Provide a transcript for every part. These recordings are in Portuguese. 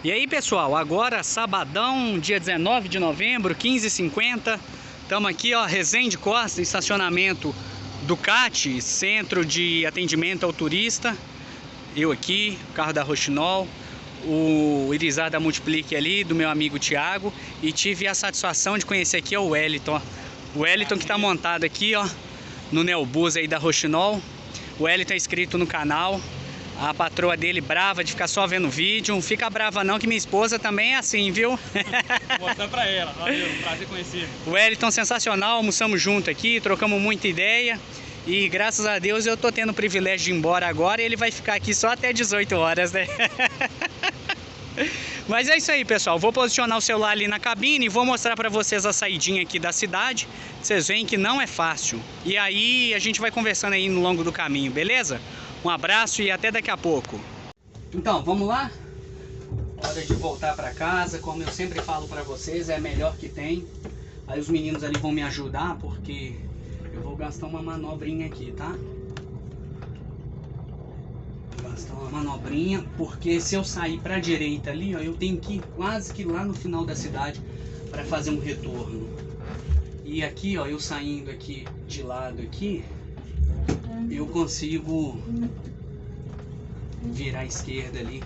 E aí pessoal, agora sabadão, dia 19 de novembro, 15h50. Estamos aqui, ó, Resende Costa, estacionamento do CAT, Centro de Atendimento ao Turista. Eu aqui, carro da Rochinol, o Irizar da Multiplique ali, do meu amigo Thiago. E tive a satisfação de conhecer aqui ó, o Wellington, ó. O Wellington que está montado aqui, ó, no Neobus aí da Rochinol. O Wellington é inscrito no canal. A patroa dele brava de ficar só vendo vídeo. Não fica brava não, que minha esposa também é assim, viu? Vou mostrar pra ela. Valeu, prazer conhecer. O Wellington sensacional, almoçamos junto aqui, trocamos muita ideia. E graças a Deus eu tô tendo o privilégio de ir embora agora. E ele vai ficar aqui só até 18 horas, né? Mas é isso aí, pessoal. Vou posicionar o celular ali na cabine e vou mostrar pra vocês a saidinha aqui da cidade. Vocês veem que não é fácil. E aí a gente vai conversando aí no longo do caminho, beleza? Um abraço e até daqui a pouco. Então, vamos lá? Hora de voltar pra casa. Como eu sempre falo pra vocês, é a melhor que tem. Aí os meninos ali vão me ajudar, porque eu vou gastar uma manobrinha aqui, tá? Vou gastar uma manobrinha, porque se eu sair pra direita ali, ó, eu tenho que ir quase que lá no final da cidade pra fazer um retorno. E aqui, ó, eu saindo aqui de lado aqui, eu consigo virar à esquerda ali.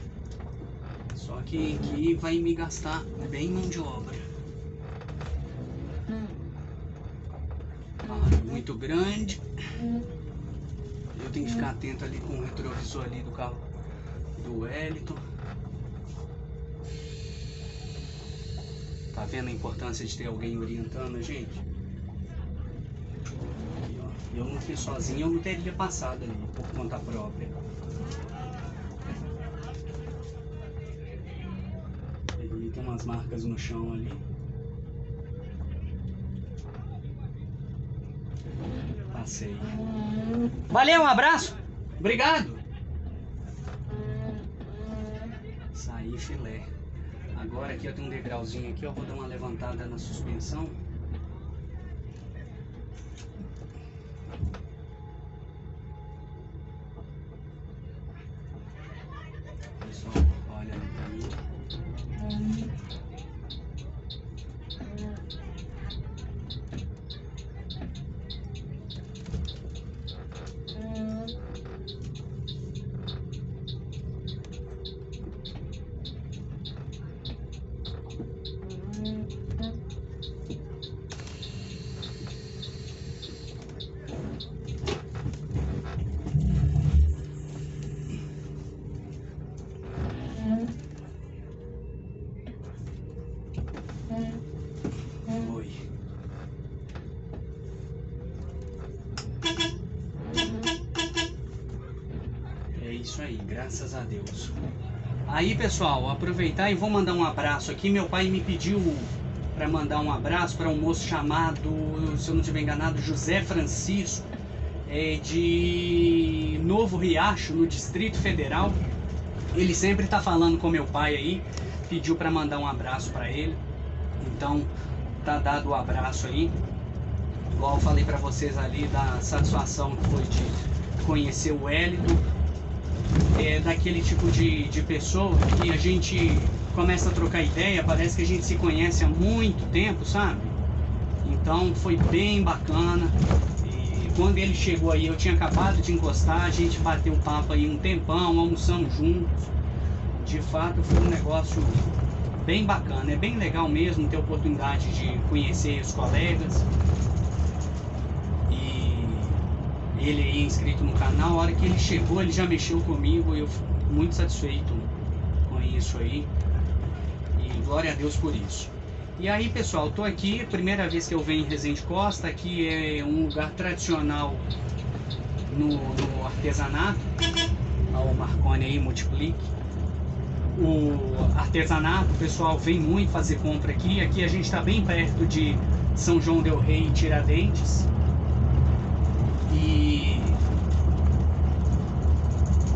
Só que aqui vai me gastar bem mão de obra. Muito grande. Eu tenho que ficar atento ali com o retrovisor ali do carro do Wellington. Tá vendo a importância de ter alguém orientando a gente? Eu não fiz sozinho, eu não teria passado ali por conta própria. Ali tem umas marcas no chão ali. Passei. Valeu, um abraço. Obrigado. Saí filé. Agora aqui eu tenho um degrauzinho aqui, eu vou dar uma levantada na suspensão. Pessoal, olha ali pra mim. Oi. É isso aí, graças a Deus. Aí pessoal, aproveitar e vou mandar um abraço aqui. Meu pai me pediu para mandar um abraço para um moço chamado, se eu não estiver enganado, José Francisco, de Novo Riacho, no Distrito Federal. Ele sempre tá falando com meu pai aí, pediu para mandar um abraço para ele. Então tá dado o abraço aí. Igual eu falei para vocês ali da satisfação que foi de conhecer o Wellington. É daquele tipo de pessoa que a gente começa a trocar ideia, parece que a gente se conhece há muito tempo, sabe? Então foi bem bacana. E quando ele chegou aí, eu tinha acabado de encostar, a gente bateu papo aí um tempão, almoçamos juntos. De fato foi um negócio bem bacana, é bem legal mesmo ter a oportunidade de conhecer os colegas. E ele aí inscrito no canal, a hora que ele chegou, ele já mexeu comigo, eu fico muito satisfeito com isso aí. E glória a Deus por isso. E aí pessoal, tô aqui, primeira vez que eu venho em Resende Costa, aqui é um lugar tradicional no artesanato. Olha o Marconi aí, Multiplique. O artesanato, o pessoal vem muito fazer compra aqui. Aqui a gente está bem perto de São João del Rei e Tiradentes. E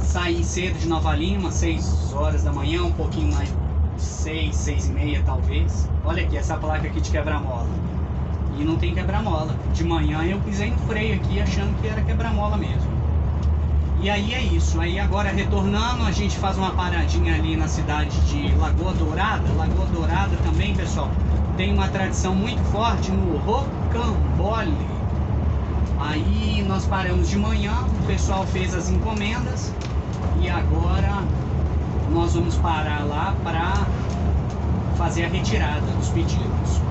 saí cedo de Nova Lima, 6 horas da manhã, um pouquinho mais, 6, 6h30 talvez. Olha aqui, essa placa aqui de quebra-mola. E não tem quebra-mola. De manhã eu pisei no freio aqui achando que era quebra-mola mesmo. E aí é isso. Aí agora retornando, a gente faz uma paradinha ali na cidade de Lagoa Dourada. Lagoa Dourada também, pessoal, tem uma tradição muito forte no rocambole. Aí nós paramos de manhã, o pessoal fez as encomendas e agora nós vamos parar lá para fazer a retirada dos pedidos.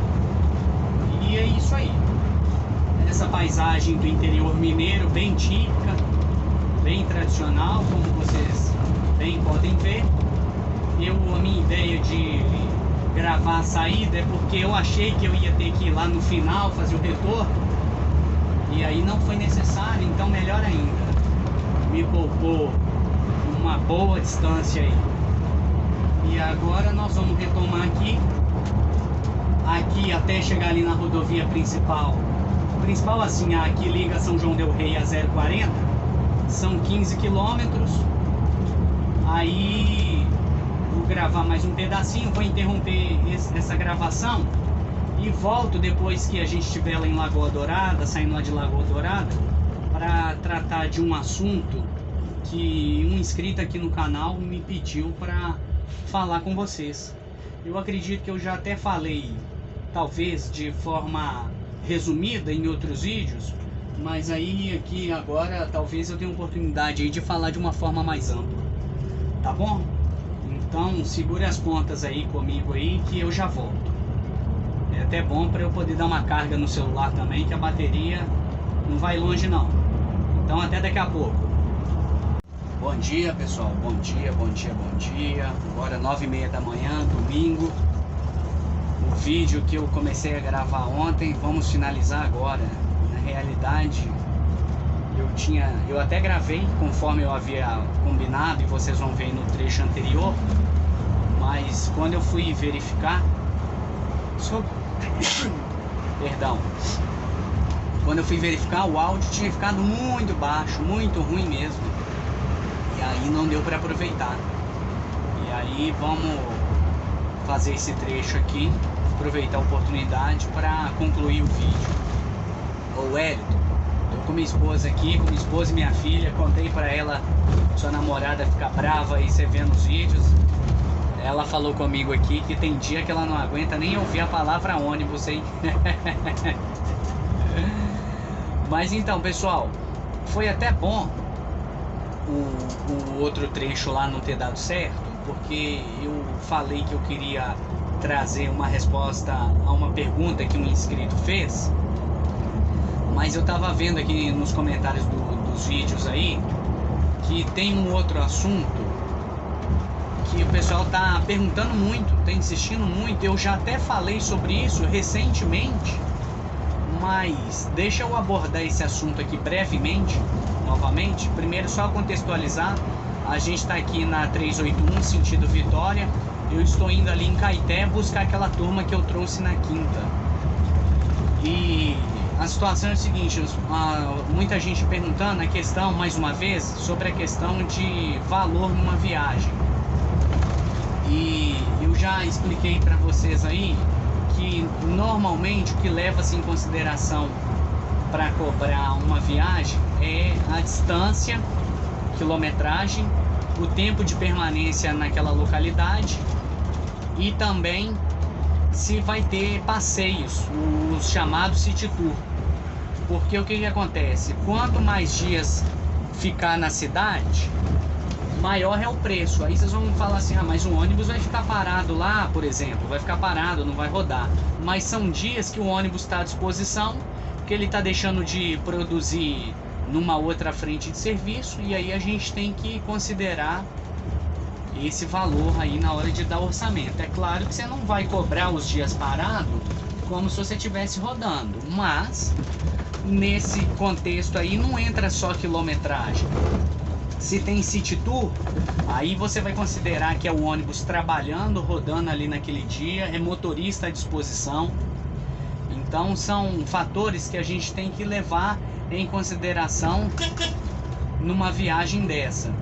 E é isso aí. Essa paisagem do interior mineiro, bem típica, bem tradicional, como vocês bem podem ver. A minha ideia de gravar a saída é porque eu achei que eu ia ter que ir lá no final fazer o retorno, e aí não foi necessário, então melhor ainda, me poupou uma boa distância aí. E agora nós vamos retomar aqui até chegar ali na rodovia principal assim, a que liga São João del Rei a 040, são 15 quilômetros. Aí vou gravar mais um pedacinho, vou interromper essa gravação e volto depois que a gente estiver lá em Lagoa Dourada, saindo lá de Lagoa Dourada, para tratar de um assunto que um inscrito aqui no canal me pediu para falar com vocês. Eu acredito que eu já até falei, talvez de forma resumida em outros vídeos, mas aí aqui agora talvez eu tenha oportunidade aí de falar de uma forma mais ampla, tá bom? Então segure as pontas aí comigo aí que eu já volto. É até bom para eu poder dar uma carga no celular também, que a bateria não vai longe não. Então até daqui a pouco. Bom dia, pessoal, bom dia. Agora 9h30 da manhã, domingo. O vídeo que eu comecei a gravar ontem, vamos finalizar agora. Na realidade, eu até gravei conforme eu havia combinado, e vocês vão ver no trecho anterior, mas quando eu fui verificar perdão, quando eu fui verificar, o áudio tinha ficado muito baixo, muito ruim mesmo, e aí não deu para aproveitar. E aí vamos fazer esse trecho aqui, aproveitar a oportunidade para concluir o vídeo. Ô Wellington, tô com minha esposa aqui, com minha esposa e minha filha, contei para ela, sua namorada fica brava aí você vendo os vídeos. Ela falou comigo aqui que tem dia que ela não aguenta nem ouvir a palavra ônibus, hein? Mas então, pessoal, foi até bom o outro trecho lá não ter dado certo, porque eu falei que eu queria trazer uma resposta a uma pergunta que um inscrito fez, mas eu tava vendo aqui nos comentários dos vídeos aí que tem um outro assunto que o pessoal tá perguntando muito, tá insistindo muito. Eu já até falei sobre isso recentemente, mas deixa eu abordar esse assunto aqui brevemente, novamente. Primeiro, só contextualizar, a gente está aqui na 381, sentido Vitória. Eu estou indo ali em Caeté buscar aquela turma que eu trouxe na quinta. E a situação é a seguinte, muita gente perguntando a questão, mais uma vez, sobre a questão de valor numa viagem. E eu já expliquei para vocês aí que normalmente o que leva-se em consideração para cobrar uma viagem é a distância, quilometragem, o tempo de permanência naquela localidade e também se vai ter passeios, os chamados city tour. Porque o que acontece? Quanto mais dias ficar na cidade, maior é o preço. Aí vocês vão falar assim, mas o ônibus vai ficar parado lá, por exemplo, vai ficar parado, não vai rodar. Mas são dias que o ônibus está à disposição, que ele está deixando de produzir numa outra frente de serviço, e aí a gente tem que considerar esse valor aí na hora de dar orçamento. É claro que você não vai cobrar os dias parados como se você estivesse rodando, mas nesse contexto aí não entra só quilometragem. Se tem city tour, aí você vai considerar que é o ônibus trabalhando, rodando ali naquele dia, é motorista à disposição. Então são fatores que a gente tem que levar em consideração numa viagem dessa.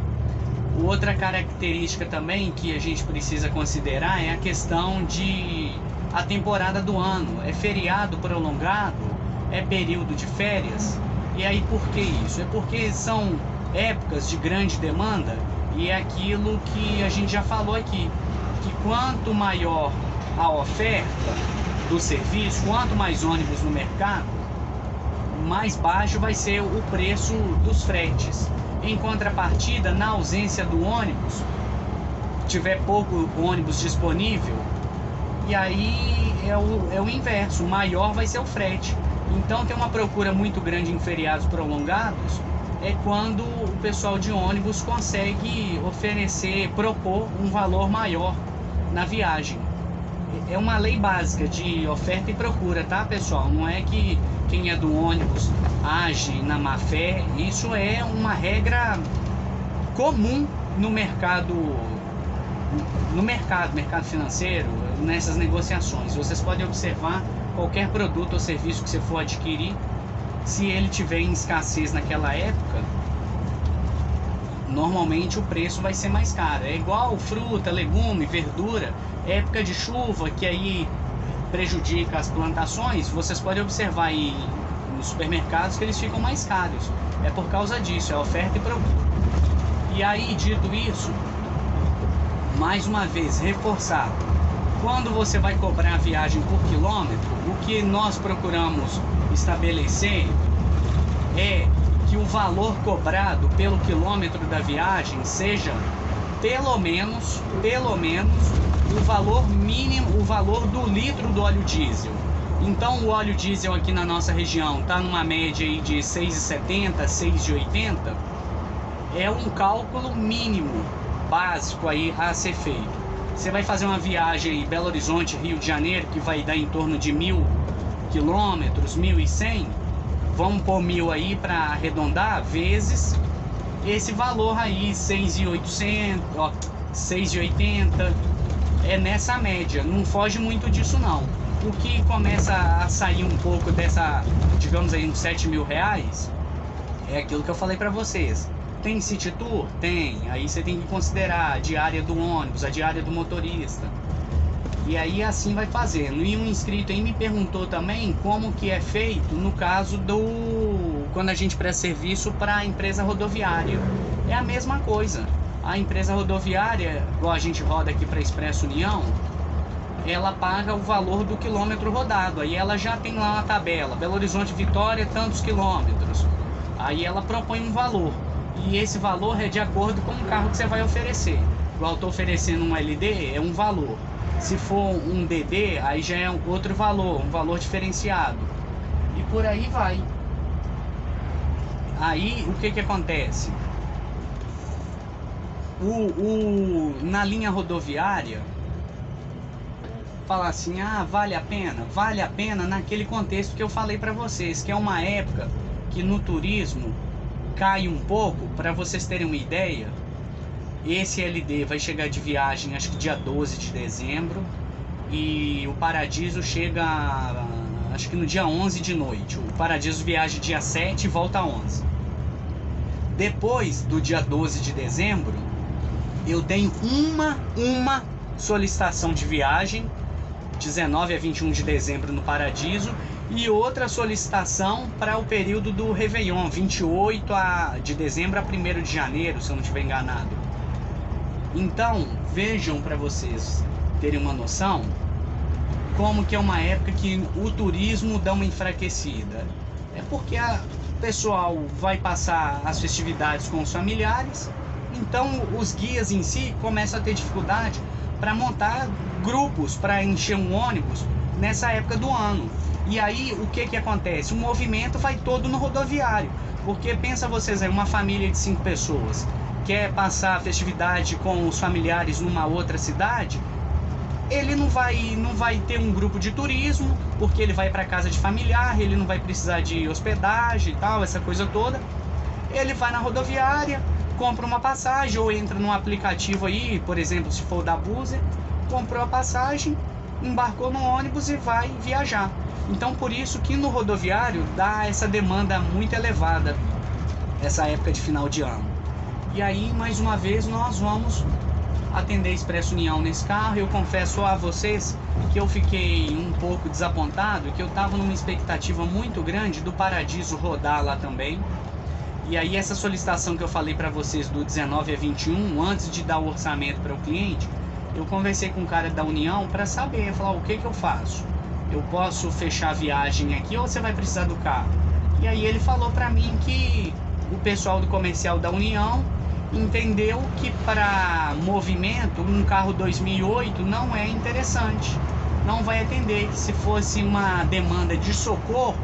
Outra característica também que a gente precisa considerar é a questão de a temporada do ano. É feriado prolongado? É período de férias? E aí por que isso? É porque são épocas de grande demanda, e é aquilo que a gente já falou aqui, que quanto maior a oferta do serviço, quanto mais ônibus no mercado, mais baixo vai ser o preço dos fretes. Em contrapartida, na ausência do ônibus, tiver pouco ônibus disponível, e aí é o inverso, maior vai ser o frete. Então tem uma procura muito grande em feriados prolongados, é quando o pessoal de ônibus consegue propor um valor maior na viagem. É uma lei básica de oferta e procura, tá, pessoal? Não é que quem é do ônibus age na má fé. Isso é uma regra comum no mercado financeiro, nessas negociações. Vocês podem observar qualquer produto ou serviço que você for adquirir, se ele tiver em escassez naquela época, normalmente o preço vai ser mais caro. É igual fruta, legume, verdura, época de chuva que aí prejudica as plantações. Vocês podem observar aí nos supermercados que eles ficam mais caros. É por causa disso, é oferta e procura. E aí, dito isso, mais uma vez, reforçar, quando você vai cobrar a viagem por quilômetro, o que nós procuramos estabelecer é que o valor cobrado pelo quilômetro da viagem seja pelo menos o valor mínimo, o valor do litro do óleo diesel. Então o óleo diesel aqui na nossa região está numa média aí de 6,70, 6,80. É um cálculo mínimo, básico aí a ser feito. Você vai fazer uma viagem em Belo Horizonte, Rio de Janeiro, que vai dar em torno de 1.000 quilômetros, 1.100. Vamos pôr 1.000 aí para arredondar, vezes esse valor aí, 6.800, 6,80. É nessa média, não foge muito disso não. O que começa a sair um pouco dessa, digamos aí, uns 7.000 reais, é aquilo que eu falei para vocês. Tem City Tour? Tem. Aí você tem que considerar a diária do ônibus, a diária do motorista. E aí assim vai fazendo. E um inscrito aí me perguntou também como que é feito no caso quando a gente presta serviço para a empresa rodoviária. É a mesma coisa. A empresa rodoviária, igual a gente roda aqui para Expresso União, ela paga o valor do quilômetro rodado. Aí ela já tem lá uma tabela. Belo Horizonte Vitória, tantos quilômetros. Aí ela propõe um valor. E esse valor é de acordo com o carro que você vai oferecer. Igual eu estou oferecendo um LD, é um valor. Se for um DD, aí já é outro valor, um valor diferenciado. E por aí vai. Aí o que acontece? Na linha rodoviária, falar assim, vale a pena? Vale a pena naquele contexto que eu falei para vocês, que é uma época que no turismo cai um pouco. Para vocês terem uma ideia, esse LD vai chegar de viagem acho que dia 12 de dezembro e o Paradiso chega acho que no dia 11 de noite. O Paradiso viaja dia 7 e volta 11. Depois do dia 12 de dezembro eu tenho uma solicitação de viagem, 19 a 21 de dezembro no Paradiso, e outra solicitação para o período do Réveillon, 28 de dezembro a 1º de janeiro, se eu não estiver enganado. Então, vejam, para vocês terem uma noção, como que é uma época que o turismo dá uma enfraquecida. É porque o pessoal vai passar as festividades com os familiares, então os guias em si começam a ter dificuldade para montar grupos para encher um ônibus nessa época do ano. E aí o que acontece? O movimento vai todo no rodoviário, porque pensa vocês aí, uma família de 5 pessoas quer passar a festividade com os familiares numa outra cidade, ele não vai ter um grupo de turismo, porque ele vai para casa de familiar, ele não vai precisar de hospedagem e tal, essa coisa toda. Ele vai na rodoviária, compra uma passagem ou entra num aplicativo aí, por exemplo, se for da Buser, comprou a passagem, embarcou no ônibus e vai viajar. Então por isso que no rodoviário dá essa demanda muito elevada essa época de final de ano. E aí mais uma vez nós vamos atender Expresso União nesse carro. Eu confesso a vocês que eu fiquei um pouco desapontado, que eu estava numa expectativa muito grande do Paradiso rodar lá também. E aí essa solicitação que eu falei para vocês do 19 a 21, antes de dar o orçamento para o cliente, eu conversei com o cara da União para saber, falar o que eu faço. Eu posso fechar a viagem aqui ou você vai precisar do carro? E aí ele falou para mim que o pessoal do comercial da União entendeu que para movimento um carro 2008 não é interessante, não vai atender. Se fosse uma demanda de socorro,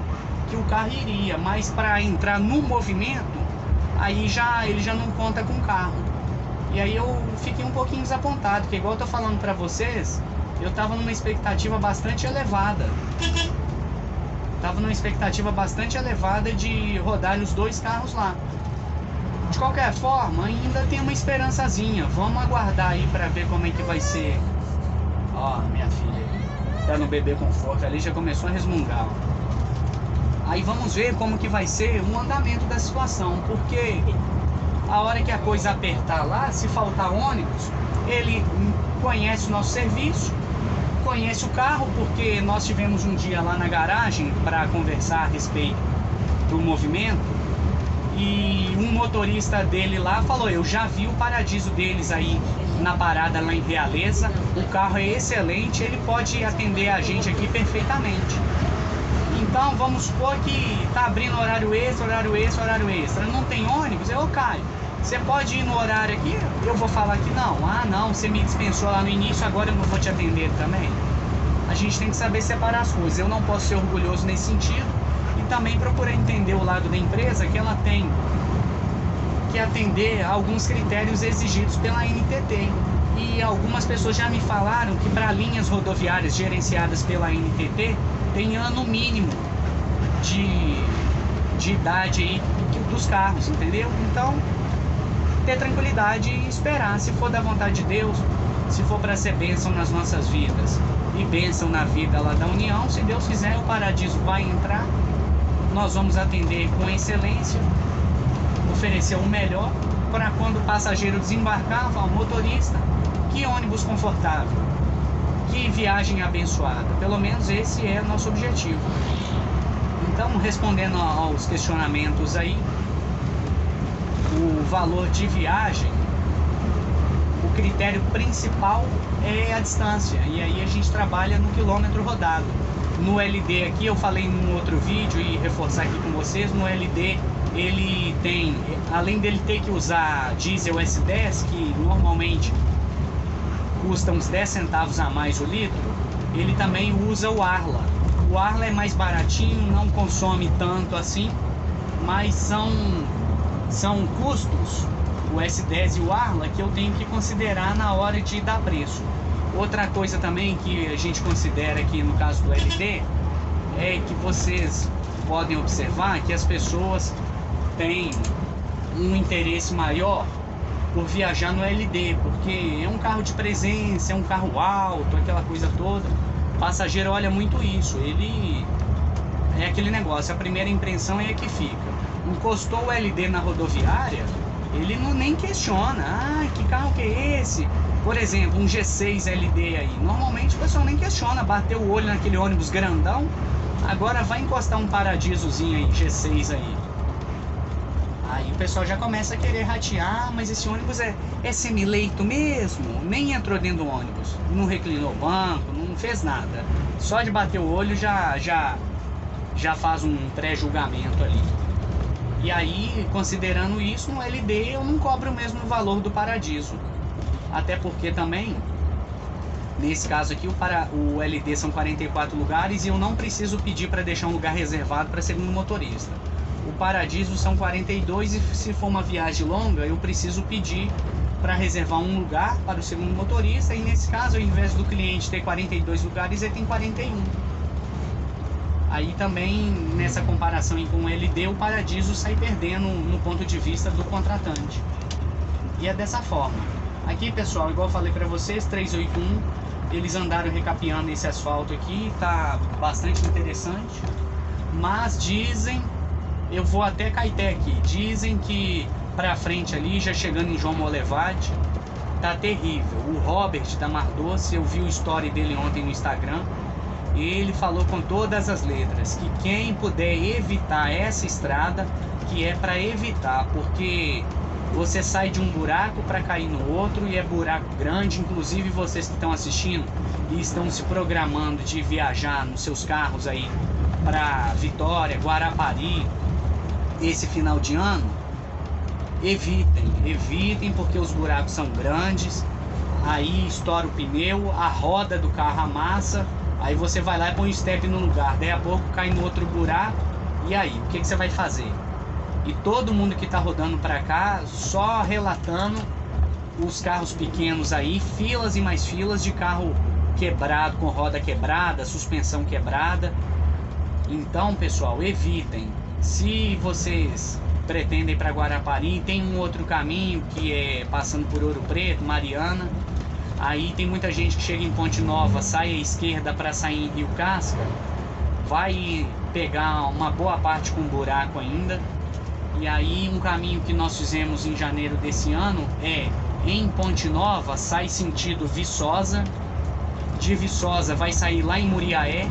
que o carro iria, mas para entrar no movimento, aí ele já não conta com o carro. E aí eu fiquei um pouquinho desapontado, porque igual eu tô falando para vocês, eu tava numa expectativa bastante elevada. De rodar os 2 carros lá. De qualquer forma, ainda tem uma esperançazinha. Vamos aguardar aí para ver como é que vai ser. Ó, minha filha tá no bebê conforto ali, já começou a resmungar. Aí vamos ver como que vai ser o andamento da situação, porque a hora que a coisa apertar lá, se faltar ônibus, ele conhece o nosso serviço, conhece o carro, porque nós tivemos um dia lá na garagem para conversar a respeito do movimento, e um motorista dele lá falou: eu já vi o Paradiso deles aí na parada lá em Realeza, o carro é excelente, ele pode atender a gente aqui perfeitamente. Então vamos supor que tá abrindo horário extra, não tem ônibus, eu caio. Você pode ir no horário aqui? Eu vou falar que não. Ah, não, você me dispensou lá no início, agora eu não vou te atender também. A gente tem que saber separar as coisas. Eu não posso ser orgulhoso nesse sentido. E também procurar entender o lado da empresa, que ela tem que atender a alguns critérios exigidos pela NTT. E algumas pessoas já me falaram que para linhas rodoviárias gerenciadas pela NTT tem ano mínimo de idade aí dos carros, entendeu? Então, ter tranquilidade e esperar. Se for da vontade de Deus, se for para ser bênção nas nossas vidas e bênção na vida lá da União, se Deus quiser, o Paradiso vai entrar, nós vamos atender com excelência, oferecer o melhor para quando o passageiro desembarcar, falar: motorista, que ônibus confortável, que viagem abençoada. Pelo menos esse é o nosso objetivo. Então, respondendo aos questionamentos aí, o valor de viagem, o critério principal é a distância, e aí a gente trabalha no quilômetro rodado. No LD aqui, eu falei num outro vídeo e reforçar aqui com vocês, no LD ele tem, além dele ter que usar diesel S10, que normalmente custa uns 10 centavos a mais o litro, ele também usa o Arla. O Arla é mais baratinho, não consome tanto assim, mas são custos, o S10 e o Arla, que eu tenho que considerar na hora de dar preço. Outra coisa também que a gente considera aqui no caso do LD é que vocês podem observar que as pessoas têm um interesse maior por viajar no LD, porque é um carro de presença, é um carro alto, aquela coisa toda. O passageiro olha muito isso, ele é aquele negócio, a primeira impressão é a que fica. Encostou o LD na rodoviária, ele nem questiona: ah, que carro que é esse? Por exemplo, um G6 LD aí, normalmente o pessoal nem questiona, bateu o olho naquele ônibus grandão, agora vai encostar um Paradisozinho aí, G6 aí. Aí o pessoal já começa a querer ratear: mas esse ônibus é semileito mesmo? Nem entrou dentro do ônibus, não reclinou o banco, não fez nada. Só de bater o olho já faz um pré-julgamento ali. E aí, considerando isso, no LD eu não cobro o mesmo valor do Paradiso. Até porque também, nesse caso aqui, o LD são 44 lugares e eu não preciso pedir para deixar um lugar reservado para segundo motorista. O Paradiso são 42 e se for uma viagem longa, eu preciso pedir para reservar um lugar para o segundo motorista, e nesse caso, ao invés do cliente ter 42 lugares, ele tem 41. Aí também, nessa comparação aí com o LD, o Paradiso sai perdendo no ponto de vista do contratante. E é dessa forma. Aqui, pessoal, igual eu falei para vocês, 381, eles andaram recapeando esse asfalto aqui, tá bastante interessante. Mas dizem, eu vou até Caeté aqui, dizem que pra frente ali, já chegando em João Molevade, tá terrível. O Robert da Mar Doce, eu vi o story dele ontem no Instagram, ele falou com todas as letras que quem puder evitar essa estrada, que é para evitar, porque você sai de um buraco para cair no outro e é buraco grande. Inclusive vocês que estão assistindo e estão se programando de viajar nos seus carros aí para Vitória, Guarapari esse final de ano, evitem, porque os buracos são grandes. Aí estoura o pneu, a roda do carro amassa, aí você vai lá e põe o step no lugar, daí a pouco cai no outro buraco, e aí, o que você vai fazer? E todo mundo que tá rodando pra cá, só relatando os carros pequenos aí, filas e mais filas de carro quebrado, com roda quebrada, suspensão quebrada. Então, pessoal, evitem. Se vocês pretendem para Guarapari, tem um outro caminho que é passando por Ouro Preto, Mariana. Aí tem muita gente que chega em Ponte Nova, sai à esquerda para sair em Rio Casca, vai pegar uma boa parte com buraco ainda. E aí um caminho que nós fizemos em janeiro desse ano é em Ponte Nova, sai sentido Viçosa, de Viçosa vai sair lá em Muriaé,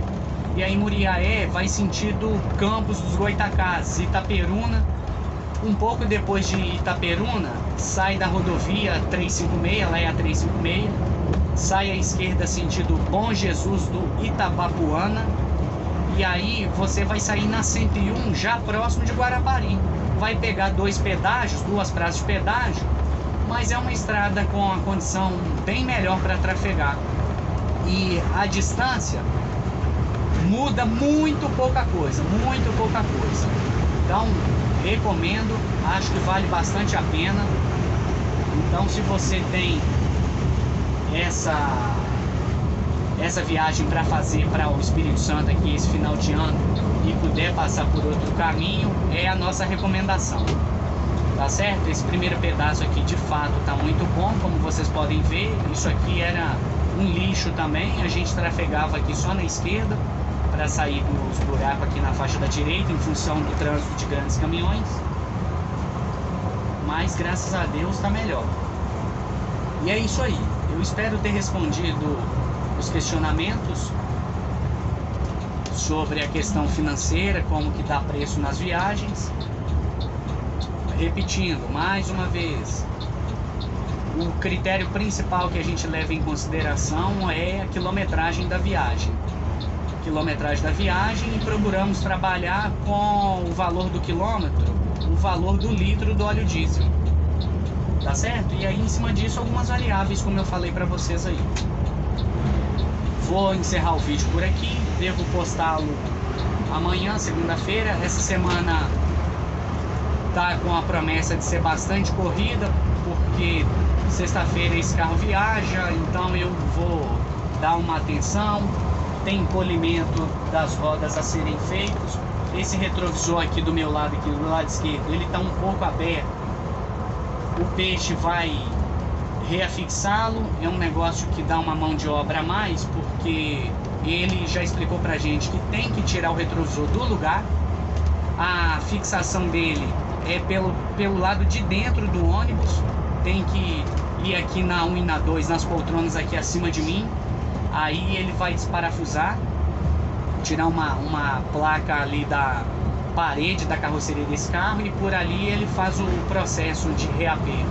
e aí Muriaé vai sentido Campos dos Goitacazes, Itaperuna. Um pouco depois de Itaperuna, sai da rodovia 356, lá é a 356, sai à esquerda sentido Bom Jesus do Itabapuana, e aí você vai sair na 101, já próximo de Guarapari. Vai pegar dois pedágios, duas praças de pedágio, mas é uma estrada com a condição bem melhor para trafegar. E a distância muda muito pouca coisa, Então, recomendo, acho que vale bastante a pena. Então, se você tem essa viagem para fazer para o Espírito Santo aqui esse final de ano e puder passar por outro caminho, é a nossa recomendação, tá certo? Esse primeiro pedaço aqui de fato tá muito bom, como vocês podem ver. Isso aqui era um lixo também, a gente trafegava aqui só na esquerda para sair dos buracos aqui na faixa da direita, em função do trânsito de grandes caminhões. Mas graças a Deus tá melhor. E é isso aí. Eu espero ter respondido os questionamentos sobre a questão financeira, como que dá preço nas viagens. Repetindo mais uma vez, o critério principal que a gente leva em consideração é a quilometragem da viagem. E procuramos trabalhar com o valor do quilômetro, o valor do litro do óleo diesel, tá certo? E aí em cima disso algumas variáveis, como eu falei para vocês aí. Vou encerrar o vídeo por aqui, devo postá-lo amanhã, segunda-feira. Essa semana tá com a promessa de ser bastante corrida, porque sexta-feira esse carro viaja, então eu vou dar uma atenção. Tem polimento das rodas a serem feitos. Esse retrovisor aqui do meu lado, aqui do lado esquerdo, ele está um pouco aberto. O peixe vai reafixá-lo. É um negócio que dá uma mão de obra a mais, porque ele já explicou pra gente que tem que tirar o retrovisor do lugar. A fixação dele é pelo lado de dentro do ônibus. Tem que ir aqui na 1 e na 2, nas poltronas aqui acima de mim. Aí ele vai desparafusar, tirar uma placa ali da parede da carroceria desse carro, e por ali ele faz o processo de reaperto,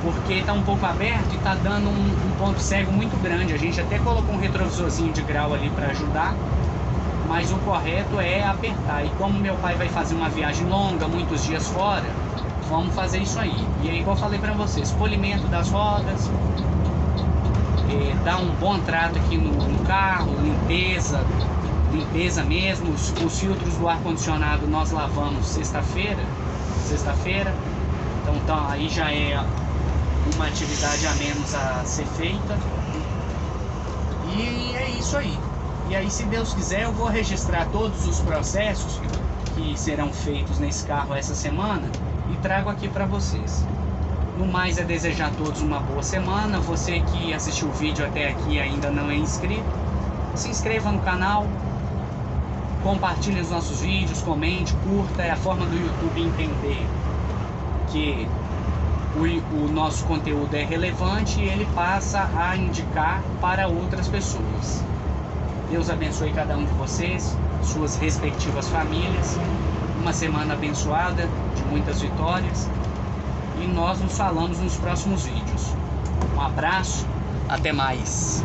porque está um pouco aberto e está dando um ponto cego muito grande. A gente até colocou um retrovisorzinho de grau ali para ajudar, mas o correto é apertar. E como meu pai vai fazer uma viagem longa, muitos dias fora, vamos fazer isso aí. E aí, igual eu falei para vocês, polimento das rodas, dar um bom trato aqui no carro, limpeza mesmo. Os filtros do ar-condicionado nós lavamos sexta-feira, então aí já é uma atividade a menos a ser feita. E é isso aí. E aí, se Deus quiser, eu vou registrar todos os processos que serão feitos nesse carro essa semana e trago aqui para vocês. No mais, é desejar a todos uma boa semana. Você que assistiu o vídeo até aqui e ainda não é inscrito, se inscreva no canal, compartilhe os nossos vídeos, comente, curta. É a forma do YouTube entender que o nosso conteúdo é relevante e ele passa a indicar para outras pessoas. Deus abençoe cada um de vocês, suas respectivas famílias. Uma semana abençoada, de muitas vitórias. E nós nos falamos nos próximos vídeos. Um abraço, até mais.